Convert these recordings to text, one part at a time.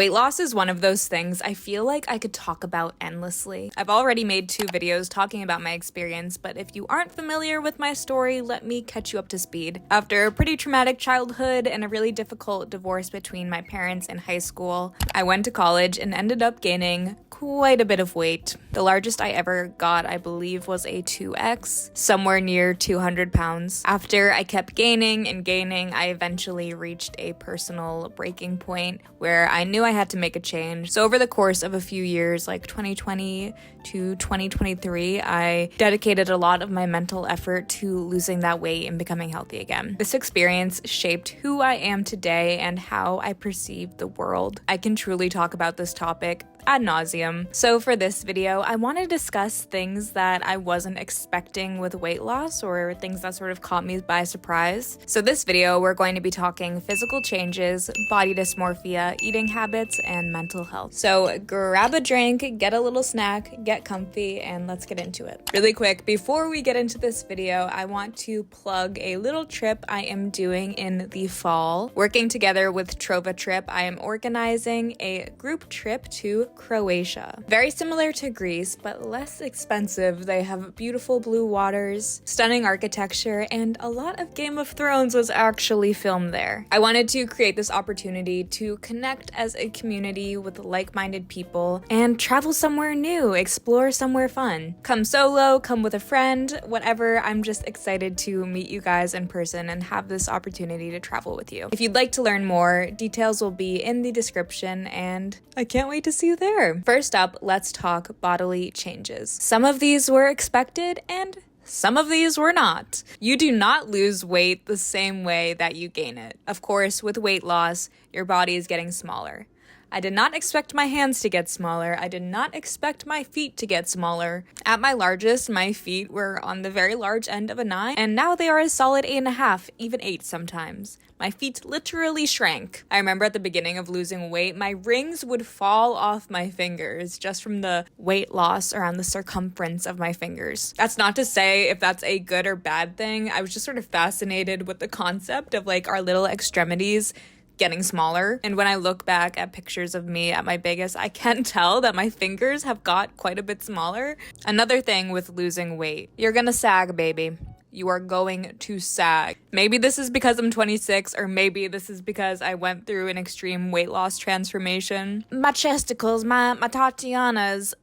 Weight loss is one of those things I feel like I could talk about endlessly. I've already made 2 videos talking about my experience, but if you aren't familiar with my story, let me catch you up to speed. After a pretty traumatic childhood and a really difficult divorce between my parents in high school, I went to college and ended up gaining quite a bit of weight. The largest I ever got, I believe, was a 2X, somewhere near 200 pounds. After I kept gaining and gaining, I eventually reached a personal breaking point where I knew I had to make a change. So over the course of a few years, like 2020 to 2023, I dedicated a lot of my mental effort to losing that weight and becoming healthy again. This experience shaped who I am today and how I perceive the world. I can truly talk about this topic ad nauseum. So for this video, I want to discuss things that I wasn't expecting with weight loss, or things that sort of caught me by surprise. So this video, we're going to be talking physical changes, body dysmorphia, eating habits, and mental health. So grab a drink, get a little snack, get comfy, and let's get into it. Really quick, before we get into this video, I want to plug a little trip I am doing in the fall. Working together with Trova Trip, I am organizing a group trip to Croatia. Very similar to Greece, but less expensive. They have beautiful blue waters, stunning architecture, and a lot of Game of Thrones was actually filmed there. I wanted to create this opportunity to connect as a community with like-minded people and travel somewhere new, explore somewhere fun. Come solo, come with a friend, whatever. I'm just excited to meet you guys in person and have this opportunity to travel with you. If you'd like to learn more, details will be in the description, and I can't wait to see you there. First up, let's talk bodily changes. Some of these were expected and some of these were not. You do not lose weight the same way that you gain it. Of course, with weight loss, your body is getting smaller. I did not expect my hands to get smaller. I did not expect my feet to get smaller. At my largest, my feet were on the very large end of a 9, and now they are a solid 8.5, even 8 sometimes. My feet literally shrank. I remember at the beginning of losing weight, my rings would fall off my fingers just from the weight loss around the circumference of my fingers. That's not to say if that's a good or bad thing. I was just sort of fascinated with the concept of like our little extremities getting smaller. And when I look back at pictures of me at my biggest, I can tell that my fingers have got quite a bit smaller. Another thing with losing weight, you're gonna sag, baby. You are going to sag. Maybe this is because I'm 26, or maybe this is because I went through an extreme weight loss transformation. My chesticles, my Tatianas,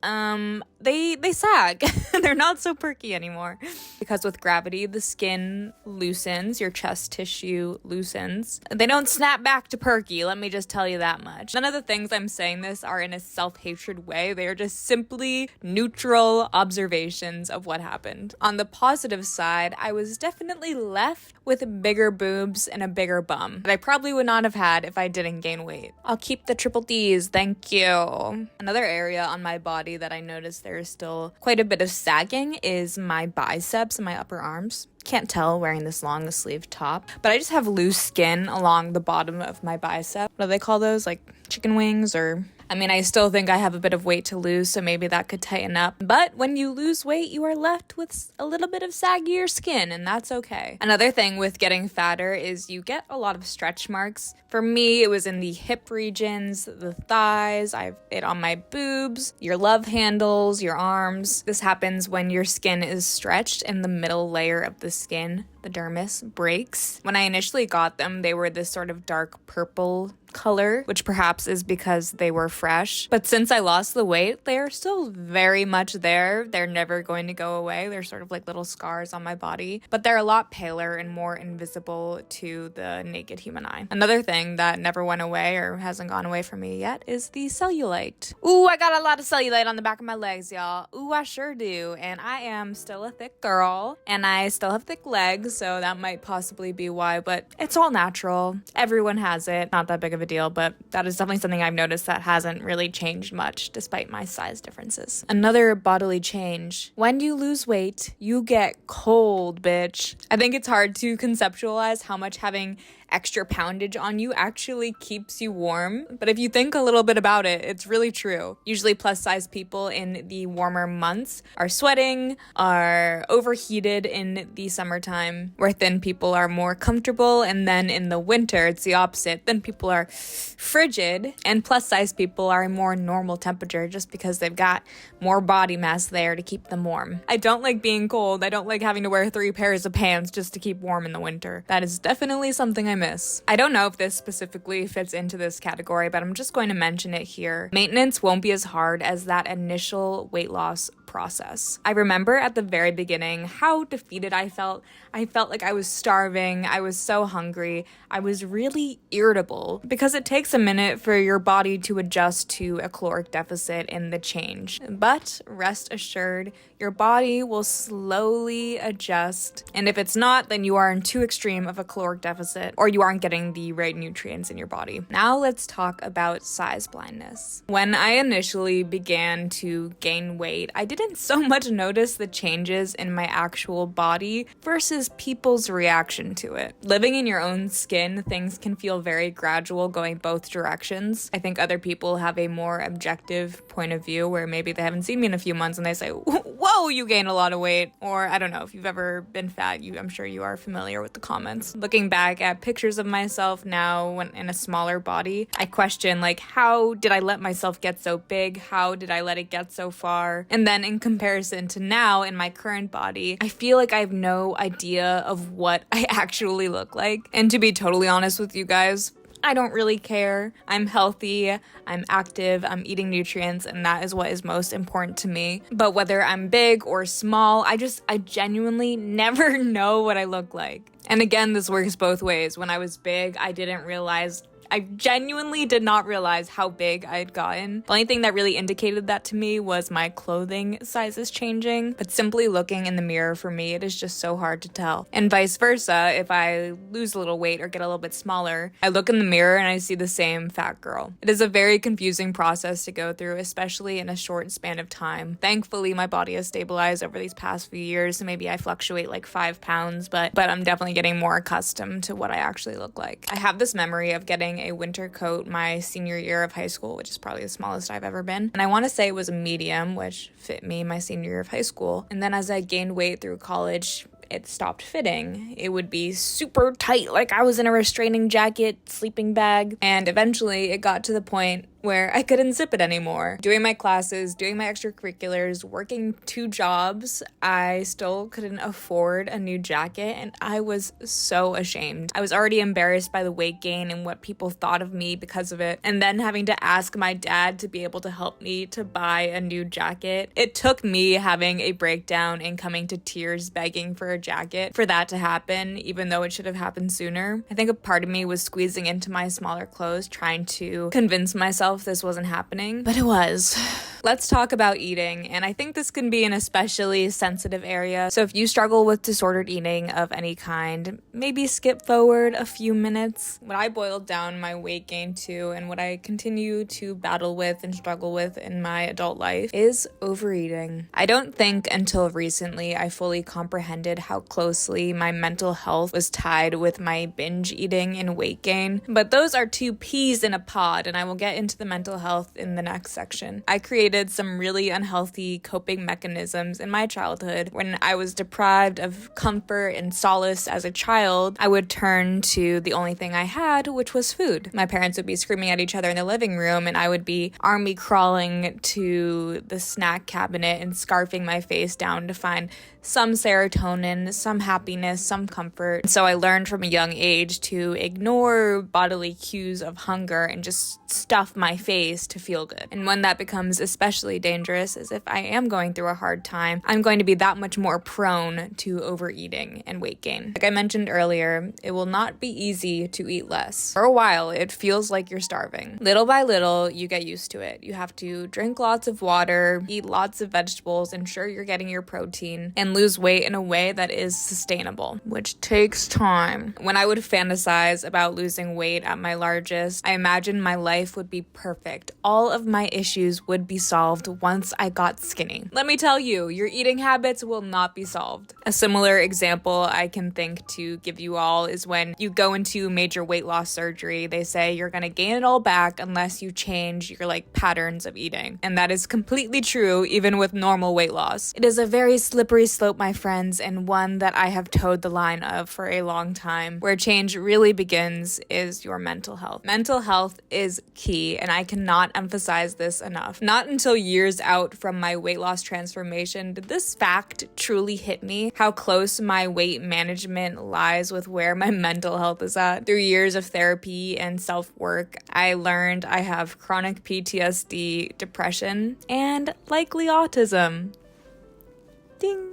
they sag. They're not so perky anymore. Because with gravity, the skin loosens, your chest tissue loosens. They don't snap back to perky, let me just tell you that much. None of the things I'm saying this are in a self-hatred way. They are just simply neutral observations of what happened. On the positive side, I was definitely left with bigger boobs and a bigger bum that I probably would not have had if I didn't gain weight. I'll keep the triple Ds, thank you. Another area on my body that I noticed there is still quite a bit of sagging is my biceps and my upper arms. Can't tell wearing this long sleeve top, but I just have loose skin along the bottom of my bicep. What do they call those? Like chicken wings? Or I mean, I still think I have a bit of weight to lose, so maybe that could tighten up. But when you lose weight, you are left with a little bit of saggier skin, and that's okay. Another thing with getting fatter is you get a lot of stretch marks. For me, it was in the hip regions, the thighs, I have it on my boobs, your love handles, your arms. This happens when your skin is stretched and the middle layer of the skin, the dermis, breaks. When I initially got them, they were this sort of dark purple color, which perhaps is because they were fresh. But since I lost the weight, they are still very much there. They're never going to go away. They're sort of like little scars on my body, but they're a lot paler and more invisible to the naked human eye. Another thing that never went away or hasn't gone away from me yet is the cellulite. Ooh, I got a lot of cellulite on the back of my legs, y'all. Ooh, I sure do. And I am still a thick girl, and I still have thick legs, so that might possibly be why, but it's all natural. Everyone has it. Not that big of a deal, but that is definitely something I've noticed that hasn't really changed much despite my size differences. Another bodily change. When you lose weight, you get cold, bitch. I think it's hard to conceptualize how much having extra poundage on you actually keeps you warm. But if you think a little bit about it, it's really true. Usually plus size people in the warmer months are sweating, are overheated in the summertime, where thin people are more comfortable. And then in the winter, it's the opposite. Thin people are frigid and plus size people are a more normal temperature just because they've got more body mass there to keep them warm. I don't like being cold. I don't like having to wear 3 pairs of pants just to keep warm in the winter. That is definitely something I miss. I don't know if this specifically fits into this category, but I'm just going to mention it here. Maintenance won't be as hard as that initial weight loss process. I remember at the very beginning how defeated I felt. I felt like I was starving. I was so hungry. I was really irritable because it takes a minute for your body to adjust to a caloric deficit and the change. But rest assured, your body will slowly adjust. And if it's not, then you are in too extreme of a caloric deficit or you aren't getting the right nutrients in your body. Now let's talk about size blindness. When I initially began to gain weight, I didn't so much notice the changes in my actual body versus people's reaction to it. Living in your own skin, things can feel very gradual going both directions. I think other people have a more objective point of view where maybe they haven't seen me in a few months and they say, whoa, you gained a lot of weight. Or I don't know, if you've ever been fat, I'm sure you are familiar with the comments. Looking back at pictures of myself now when in a smaller body, I question how did I let myself get so big? How did I let it get so far? And then in comparison to now in my current body, I feel like I have no idea of what I actually look like. And to be totally honest with you guys, I don't really care. I'm healthy, I'm active, I'm eating nutrients, and that is what is most important to me. But whether I'm big or small, I genuinely never know what I look like. And again, this works both ways. When I was big, I genuinely did not realize how big I had gotten. The only thing that really indicated that to me was my clothing sizes changing, but simply looking in the mirror for me, it is just so hard to tell. And vice versa, if I lose a little weight or get a little bit smaller, I look in the mirror and I see the same fat girl. It is a very confusing process to go through, especially in a short span of time. Thankfully, my body has stabilized over these past few years, so maybe I fluctuate 5 pounds, but I'm definitely getting more accustomed to what I actually look like. I have this memory of getting a winter coat my senior year of high school, which is probably the smallest I've ever been. And I want to say it was a medium, which fit me my senior year of high school. And then as I gained weight through college, it stopped fitting. It would be super tight, like I was in a restraining jacket, sleeping bag. And eventually it got to the point where I couldn't zip it anymore. Doing my classes, doing my extracurriculars, working 2 jobs, I still couldn't afford a new jacket, and I was so ashamed. I was already embarrassed by the weight gain and what people thought of me because of it, and then having to ask my dad to be able to help me to buy a new jacket. It took me having a breakdown and coming to tears begging for a jacket for that to happen, even though it should have happened sooner. I think a part of me was squeezing into my smaller clothes, trying to convince myself this wasn't happening, but it was. Let's talk about eating, and I think this can be an especially sensitive area. So if you struggle with disordered eating of any kind, maybe skip forward a few minutes. What I boiled down my weight gain to, and what I continue to battle with and struggle with in my adult life, is overeating. I don't think until recently I fully comprehended how closely my mental health was tied with my binge eating and weight gain, but those are 2 peas in a pod, and I will get into the mental health in the next section. I created some really unhealthy coping mechanisms in my childhood. When I was deprived of comfort and solace as a child, I would turn to the only thing I had, which was food. My parents would be screaming at each other in the living room, and I would be army crawling to the snack cabinet and scarfing my face down to find some serotonin, some happiness, some comfort. So I learned from a young age to ignore bodily cues of hunger and just stuff my face to feel good. And when that becomes especially dangerous is if I am going through a hard time, I'm going to be that much more prone to overeating and weight gain. Like I mentioned earlier, it will not be easy to eat less. For a while, it feels like you're starving. Little by little, you get used to it. You have to drink lots of water, eat lots of vegetables, ensure you're getting your protein, and lose weight in a way that is sustainable, which takes time. When I would fantasize about losing weight at my largest, I imagined my life would be perfect. All of my issues would be solved once I got skinny. Let me tell you, your eating habits will not be solved. A similar example I can think to give you all is when you go into major weight loss surgery. They say you're gonna gain it all back unless you change your patterns of eating. And that is completely true even with normal weight loss. It is a very slippery slope, my friends, and one that I have towed the line of for a long time. Where change really begins is your mental health. Mental health is key, and I cannot emphasize this enough. Not until years out from my weight loss transformation did this fact truly hit me, how close my weight management lies with where my mental health is at. Through years of therapy and self-work, I learned I have chronic PTSD, depression, and likely autism. Ding.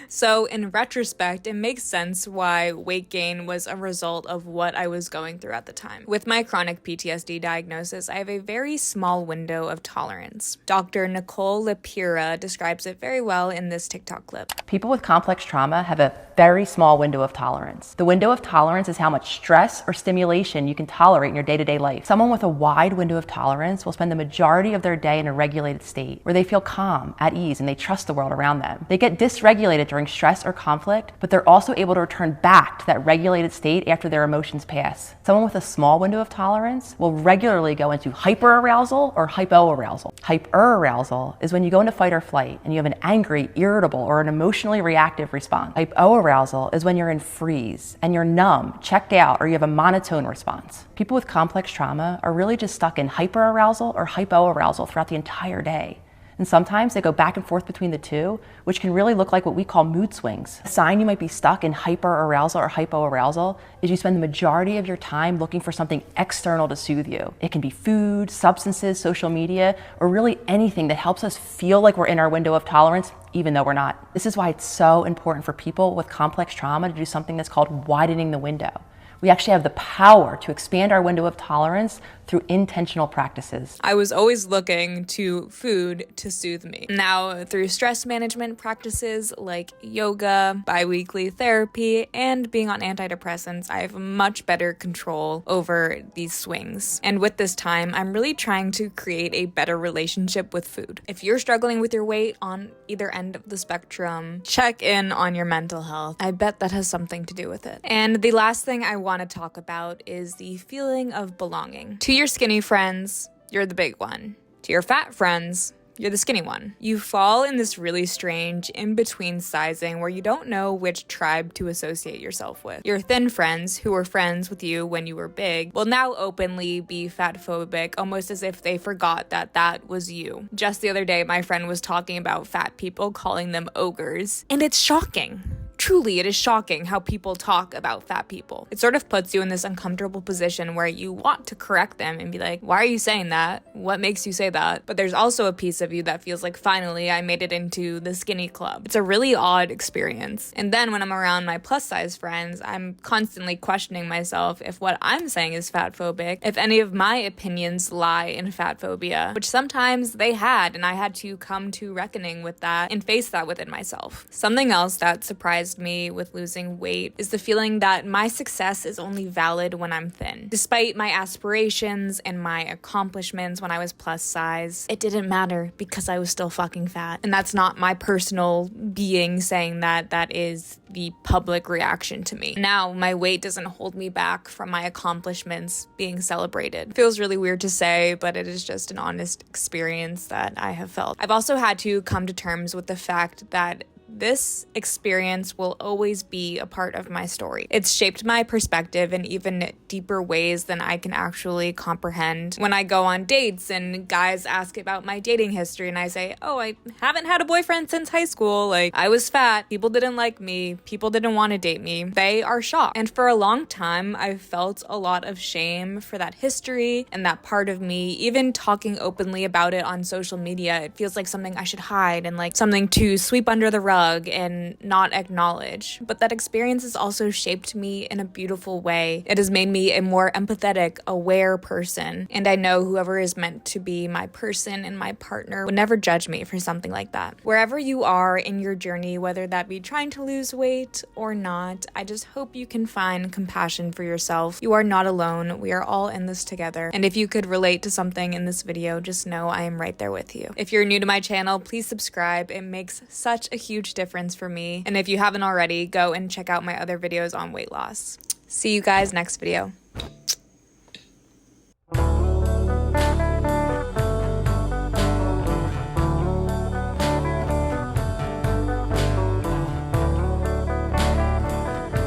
So in retrospect, it makes sense why weight gain was a result of what I was going through at the time. With my chronic PTSD diagnosis, I have a very small window of tolerance. Dr. Nicole Lapira describes it very well in this TikTok clip. People with complex trauma have a very small window of tolerance. The window of tolerance is how much stress or stimulation you can tolerate in your day-to-day life. Someone with a wide window of tolerance will spend the majority of their day in a regulated state where they feel calm, at ease, and they trust the world around them. They get dysregulated during stress or conflict, but they're also able to return back to that regulated state after their emotions pass. Someone with a small window of tolerance will regularly go into hyperarousal or hypoarousal. Hyperarousal is when you go into fight or flight and you have an angry, irritable, or an emotionally reactive response. Hypoarousal is when you're in freeze and you're numb, checked out, or you have a monotone response. People with complex trauma are really just stuck in hyperarousal or hypoarousal throughout the entire day. And sometimes they go back and forth between the two, which can really look like what we call mood swings. A sign you might be stuck in hyperarousal or hypoarousal is you spend the majority of your time looking for something external to soothe you. It can be food, substances, social media, or really anything that helps us feel like we're in our window of tolerance, even though we're not. This is why it's so important for people with complex trauma to do something that's called widening the window. We actually have the power to expand our window of tolerance through intentional practices. I was always looking to food to soothe me. Now, through stress management practices like yoga, bi-weekly therapy, and being on antidepressants, I have much better control over these swings. And with this time, I'm really trying to create a better relationship with food. If you're struggling with your weight on either end of the spectrum, check in on your mental health. I bet that has something to do with it. And the last thing I want to talk about is the feeling of belonging. To your skinny friends, you're the big one. To your fat friends, you're the skinny one. You fall in this really strange in-between sizing where you don't know which tribe to associate yourself with. Your thin friends, who were friends with you when you were big, will now openly be fat-phobic, almost as if they forgot that that was you. Just the other day, my friend was talking about fat people, calling them ogres, and it's shocking. Truly, it is shocking how people talk about fat people. It sort of puts you in this uncomfortable position where you want to correct them and be like, why are you saying that? What makes you say that? But there's also a piece of you that feels like, finally, I made it into the skinny club. It's a really odd experience. And then when I'm around my plus size friends, I'm constantly questioning myself if what I'm saying is fat phobic, if any of my opinions lie in fat phobia, which sometimes they had, and I had to come to reckoning with that and face that within myself. Something else that surprised me with losing weight is the feeling that my success is only valid when I'm thin. Despite my aspirations and my accomplishments when I was plus size, it didn't matter because I was still fucking fat. And that's not my personal being saying that, that is the public reaction to me. Now, my weight doesn't hold me back from my accomplishments being celebrated. It feels really weird to say, but it is just an honest experience that I have felt. I've also had to come to terms with the fact that this experience will always be a part of my story. It's shaped my perspective in even deeper ways than I can actually comprehend. When I go on dates and guys ask about my dating history and I say, oh, I haven't had a boyfriend since high school. Like, I was fat. People didn't like me. People didn't want to date me. They are shocked. And for a long time, I've felt a lot of shame for that history and that part of me. Even talking openly about it on social media, it feels like something I should hide and like something to sweep under the rug hug and not acknowledge. But that experience has also shaped me in a beautiful way. It has made me a more empathetic, aware person. And I know whoever is meant to be my person and my partner would never judge me for something like that. Wherever you are in your journey, whether that be trying to lose weight or not, I just hope you can find compassion for yourself. You are not alone. We are all in this together. And if you could relate to something in this video, just know I am right there with you. If you're new to my channel, please subscribe. It makes such a huge difference for me. And if you haven't already, go and check out my other videos on weight loss. See you guys next video.